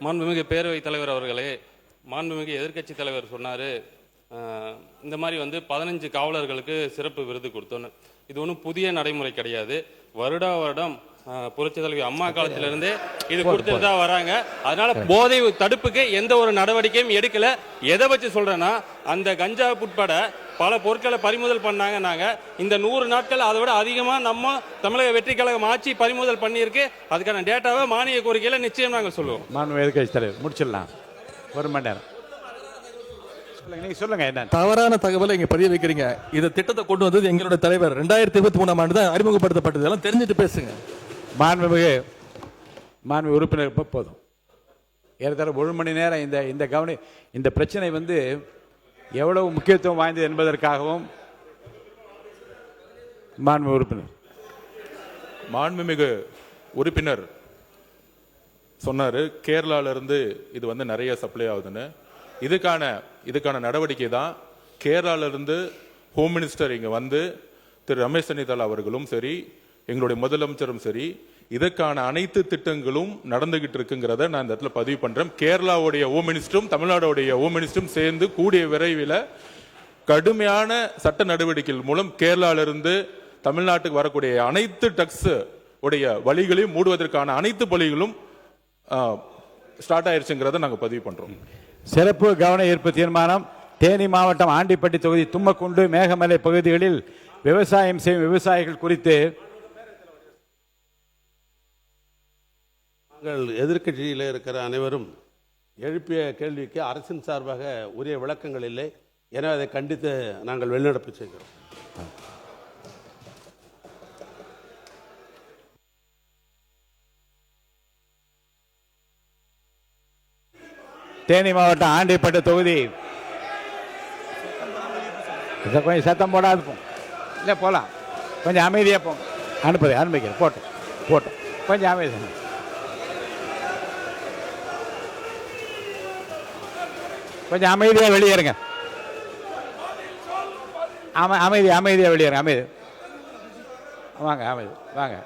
மாண்புமிகு பேரவைத் தலைவர் அவர்களே, மாண்புமிகு எதிர்க்கட்சி தலைவர் சொன்னார், இந்த மாதிரி 15 காவலர்களுக்கு சிறப்பு விருது கொடுத்தோன்னு. இது ஒன்றும் புதிய நடைமுறை கிடையாது. வருடா வருடம் புரட்சி தலைவி அம்மா காலத்திலிருந்தே இது கொடுத்துட்டு தான் வராங்க. அதனால போதை தடுப்புக்கு எந்த ஒரு நடவடிக்கையும் எடுக்கல. எதை வச்சு சொல்றேன்னா, அந்த கஞ்சா உட்பட பல பொருட்களை பறிமுதல் பண்ணாங்க. நாங்க இந்த 100 நாட்கள் அதை விட அதிகமா நம்ம தமிழக வெற்றி கழகம் ஆட்சி பறிமுதல் பண்ணியிருக்கு. அதுக்கான டேட்டாவை மானிய கோரிக்கையில நிச்சயம் நாங்கள் சொல்லுவோம். மாண்புமிகு எதிர்க்கட்சி தலைவர் முடிச்சிடலாம். ஒரு மணி நேரம் நீங்க சொல்லுங்க. என்ன தவறான தகவலை இங்க பதிய வைக்கிறீங்க? இந்த திட்டத்தை கொண்டு வந்தது எங்களுடைய தலைவர் 2023ஆம் ஆண்டு தான் அறிமுகப்படுத்தப்பட்டது. எல்லாம் தெரிஞ்சுட்டு பேசுங்க. மாண்புமிகு உறுப்பினர் போதும். ஏறத்தாழ 1 மணி நேரம் இந்த பிரச்சனை எவ்வளவு முக்கியத்துவம் வாய்ந்தது என்பதற்காகவும் மாண்புமிகு உறுப்பினர் சொன்னாரு, கேரளால இருந்து இது நிறைய சப்ளை ஆகுதுன்னு. இதுக்கான நடவடிக்கை தான் கேரளால இருந்து ஹோம் மினிஸ்டர் இங்க திரு ரமேஷ் சென்னிதால் அவர்களும் சரி, எங்களுடைய முதலமைச்சரும் சரி, இதற்கான அனைத்து திட்டங்களும் நடந்துகிட்டு இருக்குங்கிறத நான் இந்த இடத்துல பதிவு பண்றேன். கேரளாவுடைய ஹோம் மினிஸ்டரும் தமிழ்நாடுடைய ஹோம் மினிஸ்டரும் சேர்ந்து கூடிய விரைவில் கடுமையான சட்ட நடவடிக்கைகள் மூலம் கேரளால இருந்து தமிழ்நாட்டுக்கு வரக்கூடிய அனைத்து டக்ஸ் உடைய வழிகளையும் மூடுவதற்கான அனைத்து பணிகளும் ஸ்டார்ட் ஆயிருச்சுங்கிறத நாங்கள் பதிவு பண்றோம். சிறப்பு கவன ஈர்ப்பு தீர்மானம். தேனி மாவட்டம் ஆண்டிப்பட்டி தொகுதி தும்மக்குண்டு மேகமலை பகுதிகளில் விவசாயம் செய்யும் விவசாயிகள் குறித்து எதிர்க்கட்சியில் இருக்கிற அனைவரும் எழுப்பிய கேள்விக்கு அரசின் சார்பாக உரிய விளக்கங்கள் இல்லை. எனவே அதை கண்டித்து நாங்கள் வெளிநடப்பு செய்கிறோம். தேனி மாவட்டம் ஆண்டிப்பட்டி தொகுதி கொஞ்சம் சத்தம் போடாது இல்லை, போகலாம். கொஞ்சம் அமைதியாக போங்க. அனுப்பிக்கிறேன். போட்டோம் கொஞ்சம் அமைதி. கொஞ்சம் அமைதியாக வெளியேறுங்க. அமைதியாக வெளியேறுங்க. வாங்க அமைதி வாங்க.